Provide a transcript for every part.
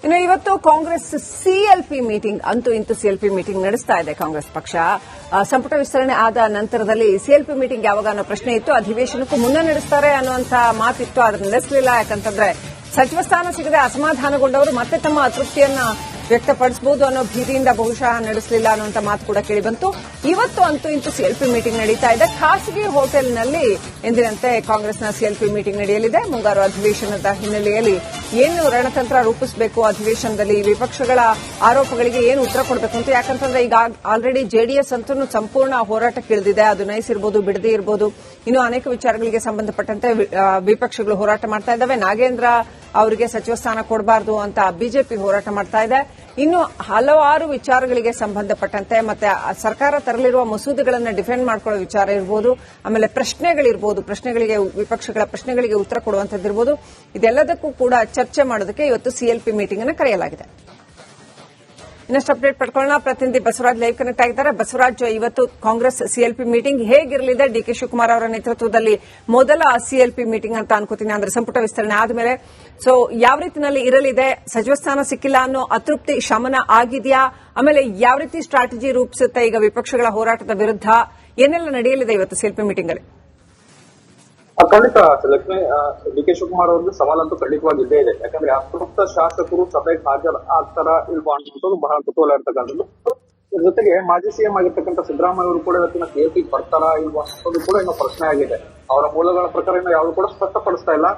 ಇನ್ನು ಇವತ್ತು Congress CLP meeting ಅಂತೂ ಇಂತೂ ಸಿಎಲ್ಪಿ ಮೀಟಿಂಗ್ ನಡೆಸ್ತಾ ಇದೆ ಕಾಂಗ್ರೆಸ್ ಪಕ್ಷ. ಸಂಪುಟ ವಿಸ್ತರಣೆ ಆದ ನಂತರದಲ್ಲಿ ಸಿಎಲ್ಪಿ ಮೀಟಿಂಗ್ ಯಾವಾಗ ಅನ್ನೋ ಪ್ರಶ್ನೆ ಇತ್ತು. ಅಧಿವೇಶನಕ್ಕೂ ಮುನ್ನ ನಡೆಸ್ತಾರೆ ಅನ್ನುವಂತ ಮಾತಿತ್ತು, ಆದ್ರೆ ನಡೆಸಲಿಲ್ಲ. ಯಾಕಂತಂದ್ರೆ ಸಚಿವ ಸ್ಥಾನ ಸಿಗದೆ ಅಸಮಾಧಾನಗೊಂಡವರು ಮತ್ತೆ ತಮ್ಮ ಅತೃಪ್ತಿಯನ್ನ ವ್ಯಕ್ತಪಡಿಸಬಹುದು ಅನ್ನೋ ಭೀತಿಯಿಂದ ಬಹುಶಃ ನಡೆಸಲಿಲ್ಲ ಅನ್ನುವಂತ ಮಾತು ಕೂಡ ಕೇಳಿಬಂತು. ಇವತ್ತು ಅಂತೂ ಇಂತೂ ಸಿಎಲ್ಪಿ ಮೀಟಿಂಗ್ ನಡೀತಾ ಇದೆ. ಖಾಸಗಿ ಹೋಟೆಲ್ನಲ್ಲಿ ಎಂದಿನಂತೆ ಕಾಂಗ್ರೆಸ್ನ ಸಿಎಲ್ಪಿ ಮೀಟಿಂಗ್ ನಡೆಯಲಿದೆ. ಮುಂಗಾರು ಅಧಿವೇಶನದ ಹಿನ್ನೆಲೆಯಲ್ಲಿ ಏನು ರಣತಂತ್ರ ರೂಪಿಸಬೇಕು, ಅಧಿವೇಶನದಲ್ಲಿ ವಿಪಕ್ಷಗಳ ಆರೋಪಗಳಿಗೆ ಏನು ಉತ್ತರ ಕೊಡಬೇಕು ಅಂತ. ಯಾಕಂತಂದ್ರೆ ಈಗ ಆಲ್ರೆಡಿ ಜೆಡಿಎಸ್ ಅಂತೂ ಸಂಪೂರ್ಣ ಹೋರಾಟಕ್ಕೆ ಇಳಿದಿದೆ. ಅದು ನೈಸ್ ಇರಬಹುದು, ಬಿಡದಿ ಇರಬಹುದು, ಇನ್ನು ಅನೇಕ ವಿಚಾರಗಳಿಗೆ ಸಂಬಂಧಪಟ್ಟಂತೆ ವಿಪಕ್ಷಗಳು ಹೋರಾಟ ಮಾಡ್ತಾ ಇದ್ದಾವೆ. ನಾಗೇಂದ್ರ ಅವರಿಗೆ ಸಚಿವ ಸ್ಥಾನ ಕೊಡಬಾರದು ಅಂತ ಬಿಜೆಪಿ ಹೋರಾಟ ಮಾಡ್ತಾ ಇದೆ. ಇನ್ನು ಹಲವಾರು ವಿಚಾರಗಳಿಗೆ ಸಂಬಂಧಪಟ್ಟಂತೆ ಮತ್ತೆ ಸರ್ಕಾರ ತರಲಿರುವ ಮಸೂದೆಗಳನ್ನು ಡಿಫೆಂಡ್ ಮಾಡ್ಕೊಳ್ಳೋ ವಿಚಾರ ಇರಬಹುದು, ಆಮೇಲೆ ಪ್ರಶ್ನೆಗಳಿಗೆ ವಿಪಕ್ಷಗಳ ಪ್ರಶ್ನೆಗಳಿಗೆ ಉತ್ತರ ಕೊಡುವಂತದ್ದಿರಬಹುದು. ಇದೆಲ್ಲದಕ್ಕೂ ಕೂಡ ಚರ್ಚೆ ಮಾಡೋದಕ್ಕೆ ಇವತ್ತು ಸಿಎಲ್ಪಿ ಮೀಟಿಂಗ್ ಅನ್ನು ಕರೆಯಲಾಗಿದೆ. ಇನ್ನಷ್ಟು ಅಪ್ಡೇಟ್ ಪಡ್ಕೊಳ್ಳೋಣ. ಪ್ರತಿನಿಧಿ ಬಸವರಾಜ್ ಲೈವ್ ಕನೆಕ್ಟ್ ಆಗಿದ್ದಾರೆ. ಬಸವರಾಜ್, ಇವತ್ತು ಕಾಂಗ್ರೆಸ್ ಸಿಎಲ್ಪಿ ಮೀಟಿಂಗ್ ಹೇಗಿರಲಿದೆ? ಡಿಕೆ ಶಿವಕುಮಾರ್ ಅವರ ನೇತೃತ್ವದಲ್ಲಿ ಮೊದಲ ಸಿಎಲ್ಪಿ ಮೀಟಿಂಗ್ ಅಂತ ಅನ್ಕೋತೀನಿ, ಅಂದ್ರೆ ಸಂಪುಟ ವಿಸ್ತರಣೆ ಆದ್ಮೇಲೆ. ಸೊ ಯಾವ ರೀತಿಯಲ್ಲಿ ಇರಲಿದೆ? ಸಚಿವ ಸ್ಥಾನ ಸಿಕ್ಕಿಲ್ಲ ಅನ್ನೋ ಅತೃಪ್ತಿ ಶಮನ ಆಗಿದೆಯಾ? ಆಮೇಲೆ ಯಾವ ರೀತಿ ಸ್ಟ್ರಾಟಜಿ ರೂಪಿಸುತ್ತೆ ಈಗ ವಿಪಕ್ಷಗಳ ಹೋರಾಟದ ವಿರುದ್ಧ? ಏನೆಲ್ಲ ನಡೆಯಲಿದೆ ಇವತ್ತು ಸಿಎಲ್ಪಿ ಮೀಟಿಂಗ್ ಅಲ್ಲಿ? ಖಂಡಿತ ಲಕ್ಷ್ಮಿ, ಡಿ.ಕೆ. ಶಿವಕುಮಾರ್ ಅವ್ರಿಗೆ ಸವಾಲಂತೂ ಖಂಡಿತವಾಗಿ ಇದ್ದೇ ಇದೆ. ಯಾಕಂದ್ರೆ ಅತೃಪ್ತ ಶಾಸಕರು ಸಭೆಗೆ ಹಾಜರಾಗ್ತಾರ ಇಲ್ವಾ ಅನ್ನೋದು ಬಹಳ ಕುತೂಹಲ ಇರ್ತಕ್ಕಂಥದ್ದು. ಇದ್ರ ಜೊತೆಗೆ ಮಾಜಿ ಸಿಎಂ ಆಗಿರ್ತಕ್ಕಂಥ ಸಿದ್ದರಾಮಯ್ಯ ಅವರು ಕೂಡ ಇವತ್ತಿನ ಸಿಎಲ್ಪಿ ಬರ್ತಾರಾ ಇಲ್ವಾ ಅನ್ನೋದು ಕೂಡ ಇನ್ನೂ ಪ್ರಶ್ನೆ ಆಗಿದೆ. ಅವರ ಮೂಲಗಳ ಪ್ರಕಾರ ಇನ್ನು ಯಾವುದು ಕೂಡ ಸ್ಪಷ್ಟಪಡಿಸ್ತಾ ಇಲ್ಲ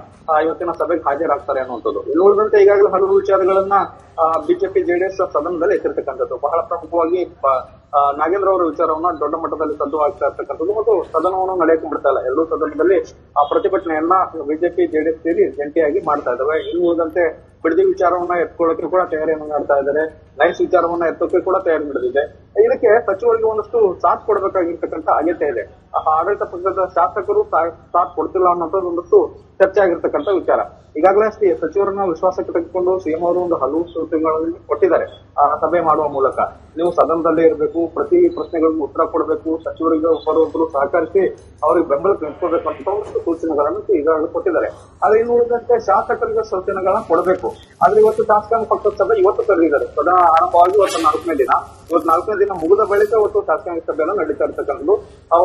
ಇವತ್ತಿನ ಸಭೆಗೆ ಹಾಜರಾಗ್ತಾರೆ ಅನ್ನುವಂಥದ್ದು. ಇಲ್ಲಿ ಉಳಿದಂತೆ ಈಗಾಗಲೇ ಹಲವು ವಿಚಾರಗಳನ್ನ ಬಿಜೆಪಿ ಜೆಡಿಎಸ್ ಸದನದಲ್ಲಿ ಎತ್ತಿರ್ತಕ್ಕಂಥದ್ದು. ಬಹಳ ಪ್ರಮುಖವಾಗಿ ನಾಗೇಂದ್ರ ಅವರ ವಿಚಾರವನ್ನ ದೊಡ್ಡ ಮಟ್ಟದಲ್ಲಿ ಸದ್ದು ಆಗ್ತಾ ಇರ್ತಕ್ಕಂಥದ್ದು ಮತ್ತು ಸದನವನ್ನು ನಡೆಯಕ್ಕೆ ಬಿಡ್ತಾ ಇಲ್ಲ. ಎರಡೂ ಸದನದಲ್ಲಿ ಪ್ರತಿಭಟನೆಯನ್ನ ಬಿಜೆಪಿ ಜೆಡಿಎಸ್ ಸೇರಿ ಜಂಟಿಯಾಗಿ ಮಾಡ್ತಾ ಇದ್ದಾವೆ. ಇನ್ನು ಉಳಿದಂತೆ ಬಿಡದಿ ವಿಚಾರವನ್ನ ಎತ್ಕೊಳ್ಳೋಕೆ ಕೂಡ ತಯಾರಿಯನ್ನು ಮಾಡ್ತಾ ಇದ್ದಾರೆ. ನೈಸ್ ವಿಚಾರವನ್ನ ಎತ್ತೋಕೆ ಕೂಡ ತಯಾರಿ ನಡೆದಿದೆ. ಇದಕ್ಕೆ ಸಚಿವರಿಗೆ ಒಂದಷ್ಟು ಸಾಥ್ ಕೊಡಬೇಕಾಗಿರ್ತಕ್ಕಂಥ ಅಗತ್ಯ ಇದೆ. ಆಡಳಿತ ಪಕ್ಷದ ಶಾಸಕರು ಸಾಥ್ ಕೊಡ್ತಿಲ್ಲ ಅನ್ನೋದು ಒಂದಷ್ಟು ಚರ್ಚೆ ಆಗಿರ್ತಕ್ಕಂಥ ವಿಚಾರ. ಈಗಾಗಲೇ ಸಚಿವರನ್ನ ವಿಶ್ವಾಸಕ್ಕೆ ತೆಗೆದುಕೊಂಡು ಸಿಎಂ ಅವರು ಒಂದು ಹಲವು ಸೂಚನೆಗಳನ್ನು ಕೊಟ್ಟಿದ್ದಾರೆ. ಸಭೆ ಮಾಡುವ ಮೂಲಕ ನೀವು ಸದನದಲ್ಲೇ ಇರಬೇಕು, ಪ್ರತಿ ಪ್ರಶ್ನೆಗಳಿಗೂ ಉತ್ತರ ಕೊಡಬೇಕು, ಸಚಿವರಿಗೆ ಒಬ್ಬರೊಬ್ಬರು ಸಹಕರಿಸಿ ಅವರಿಗೆ ಬೆಂಬಲ ನಿಂತ್ಕೋಬೇಕು ಅಂತ ಒಂದಷ್ಟು ಸೂಚನೆಗಳನ್ನು ಈಗಾಗಲೇ ಕೊಟ್ಟಿದ್ದಾರೆ. ಆದ್ರೆ ಇನ್ನು ಉಳಿದಂತೆ ಶಾಸಕರಿಗೆ ಸೂಚನೆಗಳನ್ನ ಕೊಡಬೇಕು. ಆದ್ರೆ ಇವತ್ತು ಶಾಸಕಾಂಗ ಪಕ್ಷದ ಸಭೆ ಇವತ್ತು ಕರೆದಿದ್ದಾರೆ. ಸದನ ಆರಂಭವಾಗಿ ಇವತ್ತು 4ನೇ ದಿನ. ಇವತ್ತು 4ನೇ ದಿನ ಮುಗಿದ ಬಳಿಕ ಇವತ್ತು ಶಾಸಕಾಂಗ ಸಭೆಯನ್ನು ನಡೀತಾ ಇರ್ತಕ್ಕಂಥದ್ದು.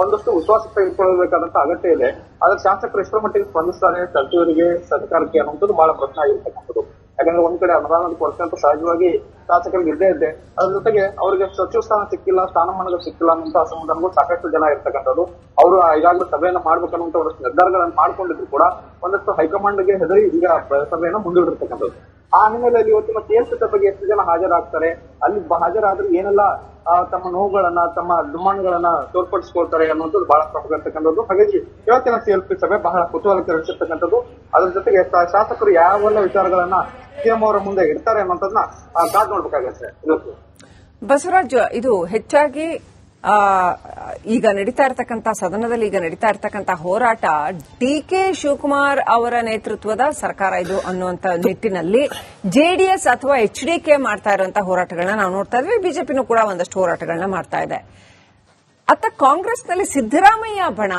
ಒಂದಷ್ಟು ವಿಶ್ವಾಸ ತೆಗೆದುಕೊಳ್ಳಬೇಕಾದಂತ ಅಗತ್ಯ ಇದೆ. ಆದ್ರೆ ಶಾಸಕರು ಎಷ್ಟರ ಮಟ್ಟಿಗೆ ಸ್ಪಂದಿಸ್ತಾರೆ ಸಚಿವರಿಗೆ, ಸರ್ಕಾರಕ್ಕೆ ಅನ್ನುವಂಥದ್ದು ಬಹಳ ಪ್ರಶ್ನೆ ಆಗಿರ್ತಕ್ಕಂಥದ್ದು. ಯಾಕಂದ್ರೆ ಒಂದ್ ಕಡೆ ಅನುದಾನದ ಕೊರತೆ ಅಂತ ಸಹಜವಾಗಿ ಶಾಸಕರಿಗೆ ಇದ್ದೇ ಇದೆ. ಅದ್ರ ಜೊತೆಗೆ ಅವರಿಗೆ ಸಚಿವ ಸ್ಥಾನ ಸಿಕ್ಕಿಲ್ಲ, ಸ್ಥಾನಮಾನಗಳು ಸಿಕ್ಕಿಲ್ಲ ಅನ್ನುವಂತ ಅಸಮಾಧಾನಗಳು ಸಾಕಷ್ಟು ಜನ ಇರ್ತಕ್ಕಂಥದ್ದು. ಅವರು ಈಗಾಗಲೇ ಸಭೆಯನ್ನ ಮಾಡ್ಬೇಕನ್ನುವಂತ ಒಂದಷ್ಟು ನಿರ್ಧಾರಗಳನ್ನು ಮಾಡ್ಕೊಂಡಿದ್ರು ಕೂಡ ಒಂದಷ್ಟು ಹೈಕಮಾಂಡ್ಗೆ ಹೆದರಿ ಈಗ ಸಭೆಯನ್ನ ಮುಂದೂಡಿರ್ತಕ್ಕಂಥದ್ದು. ಆ ಹಿನ್ನೆಲೆಯಲ್ಲಿ ಇವತ್ತಿನ ಸಿಎಲ್ಪಿ ಸಭೆಗೆ ಎಷ್ಟು ಜನ ಹಾಜರಾಗ್ತಾರೆ, ಅಲ್ಲಿ ಹಾಜರಾದ್ರೆ ಏನೆಲ್ಲ ತಮ್ಮ ನೋವುಗಳನ್ನ, ತಮ್ಮ ದುಮ್ಮಾನಗಳನ್ನ ತೋರ್ಪಡಿಸ್ಕೊಳ್ತಾರೆ ಅನ್ನೋದು ಬಹಳ ಪ್ರಮುಖ ಇರ್ತಕ್ಕಂಥದ್ದು. ಹಾಗಾಗಿ ಇವತ್ತಿನ ಸಿಎಲ್ಪಿ ಸಭೆ ಬಹಳ ಕುತೂಹಲಕರಿಸಿರ್ತಕ್ಕಂಥದ್ದು. ಅದ್ರ ಜೊತೆಗೆ ಶಾಸಕರು ಯಾವೆಲ್ಲ ವಿಚಾರಗಳನ್ನ ಸಿಎಂ ಅವರ ಮುಂದೆ ಇಡ್ತಾರೆ ಅನ್ನೋದನ್ನ ಕಾದ್ ನೋಡ್ಬೇಕಾಗತ್ತೆ. ಬಸವರಾಜ್, ಇದು ಹೆಚ್ಚಾಗಿ ಈಗ ನಡೀತಾ ಇರತಕ್ಕಂತ ಸದನದಲ್ಲಿ ಈಗ ನಡೀತಾ ಇರತಕ್ಕಂತ ಹೋರಾಟ ಡಿಕೆ ಶಿವಕುಮಾರ್ ಅವರ ನೇತೃತ್ವದ ಸರ್ಕಾರ ಇದು ಅನ್ನುವಂತ ನಿಟ್ಟಿನಲ್ಲಿ ಜೆಡಿಎಸ್ ಅಥವಾ ಎಚ್ಡಿಕೆ ಮಾಡ್ತಾ ಇರುವಂತಹ ಹೋರಾಟಗಳನ್ನ ನಾವು ನೋಡ್ತಾ ಇದ್ವಿ. ಬಿಜೆಪಿನೂ ಕೂಡ ಒಂದಷ್ಟು ಹೋರಾಟಗಳನ್ನ ಮಾಡ್ತಾ ಇದೆ. ಅತ್ತ ಕಾಂಗ್ರೆಸ್ನಲ್ಲಿ ಸಿದ್ದರಾಮಯ್ಯ ಬಣ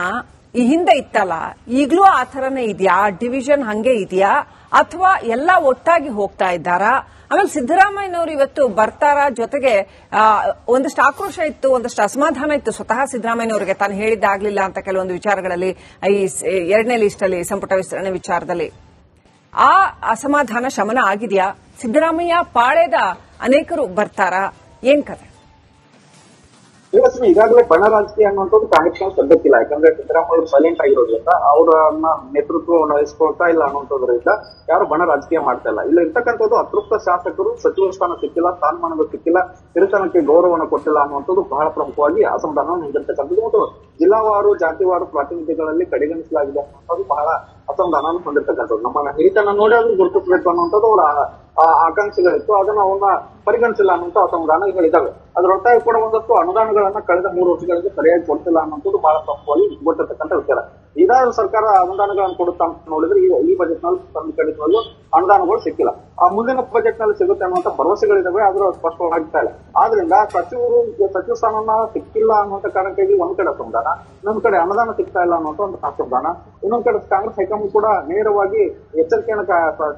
ಈ ಹಿಂದೆ ಇತ್ತಲ್ಲ, ಈಗಲೂ ಆ ಥರನೇ ಇದೆಯಾ? ಡಿವಿಷನ್ ಹಂಗೆ ಇದೆಯಾ ಅಥವಾ ಎಲ್ಲ ಒಟ್ಟಾಗಿ ಹೋಗ್ತಾ ಇದ್ದಾರಾ? ಆಮೇಲೆ ಸಿದ್ದರಾಮಯ್ಯನವರು ಇವತ್ತು ಬರ್ತಾರ, ಜೊತೆಗೆ ಒಂದಷ್ಟು ಆಕ್ರೋಶ ಇತ್ತು, ಒಂದಷ್ಟು ಅಸಮಾಧಾನ ಇತ್ತು ಸ್ವತಃ ಸಿದ್ದರಾಮಯ್ಯನವರಿಗೆ, ತಾನು ಹೇಳಿದ್ದಾಗಲಿಲ್ಲ ಅಂತ ಕೆಲವೊಂದು ವಿಚಾರಗಳಲ್ಲಿ, ಈ 2ನೇ ಲಿಸ್ಟ್ ಅಲ್ಲಿ ಸಂಪುಟ ವಿಸ್ತರಣೆ ವಿಚಾರದಲ್ಲಿ. ಆ ಅಸಮಾಧಾನ ಶಮನ ಆಗಿದೆಯಾ? ಸಿದ್ದರಾಮಯ್ಯ ಪಾಳೆದ ಅನೇಕರು ಬರ್ತಾರಾ? ಏನ್ ಕತೆ? ಈಗಾಗಲೇ ಬಣ ರಾಜಕೀಯ ಅನ್ನುವಂಥದ್ದು ಕಾಂಗ್ರೆಸ್ ಸದ್ಯಕ್ಕಿಲ್ಲ. ಯಾಕಂದ್ರೆ ಸಿದ್ದರಾಮಯ್ಯ ಅವರು ಸೈಲೆಂಟ್ ಆಗಿರೋದ್ರಿಂದ, ಅವರನ್ನ ನೇತೃತ್ವವನ್ನು ವಹಿಸ್ಕೊಳ್ತಾ ಇಲ್ಲ ಅನ್ನುವಂಥದ್ರಿಂದ ಯಾರು ಬಣ ರಾಜಕೀಯ ಮಾಡ್ತಾ ಇಲ್ಲ. ಇಲ್ಲ ಇರ್ತಕ್ಕಂಥದ್ದು ಅತೃಪ್ತ ಶಾಸಕರು ಸಚಿವ ಸ್ಥಾನ ಸಿಕ್ಕಿಲ್ಲ, ಸ್ಥಾನಮಾನಗಳು ಸಿಕ್ಕಿಲ್ಲ, ಹಿರಿತನಕ್ಕೆ ಗೌರವವನ್ನು ಕೊಟ್ಟಿಲ್ಲ ಅನ್ನುವಂಥದ್ದು ಬಹಳ ಪ್ರಮುಖವಾಗಿ ಅಸಮಾಧಾನ ಹೊಂದಿರತಕ್ಕಂಥದ್ದು. ಮತ್ತು ಜಿಲ್ಲಾವಾರು, ಜಾತಿವಾರು ಪ್ರಾತಿನಿಧ್ಯಗಳಲ್ಲಿ ಕಡೆಗಣಿಸಲಾಗಿದೆ ಅನ್ನುವಂಥದ್ದು ಬಹಳ ಅಸಮಾಧಾನ ಹೊಂದಿರತಕ್ಕಂಥದ್ದು. ನಮ್ಮ ಹಿರಿತನ ನೋಡಿ ಆದ್ರೂ ಗುರುತಿಸಬೇಕು ಅನ್ನುವಂಥದ್ದು ಅವರ ಆಕಾಂಕ್ಷೆಗಳಿತ್ತು. ಅದನ್ನ ಅವನ್ನ ಪರಿಗಣಿಸಿಲ್ಲ ಅನ್ನುವಂಥ ಅಸಮಾಧಾನಗಳಿದ್ದಾವೆ. ಅದರೊಟ್ಟಾಗಿ ಕೂಡ ಒಂದಷ್ಟು ಅನುದಾನಗಳನ್ನ ಕಳೆದ 3 ವರ್ಷಗಳಿಗೆ ಸರಿಯಾಗಿ ಕೊಡ್ತಿಲ್ಲ ಅನ್ನೋದು ಬಹಳ ಪ್ರಮುಖವಾಗಿ ಗೊತ್ತಿರ್ತಕ್ಕಂಥ ವಿಚಾರ. ಇದಾದ ಸರ್ಕಾರ ಅನುದಾನಗಳನ್ನು ಕೊಡುತ್ತಾ ಅಂತ ನೋಡಿದ್ರೆ ಈ ಬಜೆಟ್ ನಲ್ಲಿ ಖಂಡಿತವಾಗ್ಲೂ ಅನುದಾನಗಳು ಸಿಕ್ಕಿಲ್ಲ. ಆ ಮುಂದಿನ ಬಜೆಟ್ ನಲ್ಲಿ ಸಿಗುತ್ತೆ ಅನ್ನುವಂತ ಭರವಸೆಗಳಿದಾವೆ, ಆದ್ರೂ ಸ್ಪಷ್ಟವಾಗ್ತಾ ಇಲ್ಲ. ಆದ್ರಿಂದ ಸಚಿವ ಸ್ಥಾನ ಸಿಕ್ಕಿಲ್ಲ ಅನ್ನುವಂತ ಕಾರಣಕ್ಕಾಗಿ ಒಂದ್ ಕಡೆ ಅಸಮಾಧಾನ, ಇನ್ನೊಂದ್ ಕಡೆ ಅನುದಾನ ಸಿಗ್ತಾ ಇಲ್ಲ ಅನ್ನುವಂತ ಒಂದು ಅಸಮಾಧಾನ, ಇನ್ನೊಂದ್ ಕಡೆ ಕಾಂಗ್ರೆಸ್ ಹೈಕಮಾಂಡ್ ಕೂಡ ನೇರವಾಗಿ ಎಚ್ಚರಿಕೆಯನ್ನು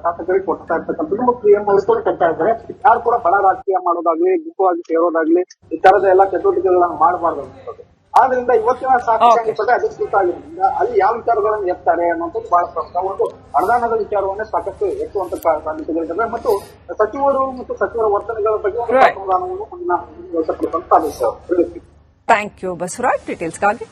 ಶಾಸಕರಿಗೆ ಕೊಡ್ತಾ ಇರ್ತಕ್ಕಂಥದ್ದು ಮತ್ತು ಸಿಎಂ ಅವರು ಕೂಡ ಕೊಡ್ತಾ ಇದ್ದಾರೆ. ಯಾರು ಕೂಡ ಬಡ ರಾಜಕೀಯ ಮಾಡೋದಾಗ್ಲಿ, ಗುಂಪುವಾಗಿ ಸೇರೋದಾಗ್ಲಿ, ಈ ತರದ ಎಲ್ಲಾ ಚಟುವಟಿಕೆಗಳನ್ನು ಮಾಡಬಾರ್ದು ಅನ್ನೋದು. ಆದ್ರಿಂದ ಇವತ್ತಿನ ಶಾಸಕಾಂಗ ಸಭೆ ಅಧಿಕೃತ ಆಗಿರೋದ್ರಿಂದ ಅಲ್ಲಿ ಯಾವ ವಿಚಾರಗಳನ್ನು ಎತ್ತಾರೆ ಅನ್ನೋದು ಬಹಳ ಪ್ರಮುಖ. ಒಂದು ಅನುದಾನದ ವಿಚಾರವನ್ನೇ ಸಾಕಷ್ಟು ಎತ್ತುವಂತ ಸಾಧ್ಯತೆಗಳಿದ್ದಾವೆ ಮತ್ತು ಸಚಿವರು ಮತ್ತು ಸಚಿವರ ವರ್ತನೆಗಳ ಬಗ್ಗೆ ಒಂದು ಅನುದಾನವನ್ನು ಸಾಧಿಸಿದ್ದಾರೆ. Thank you Basavaraj ಡೀಟೇಲ್ಸ್ಗಾಗಿ.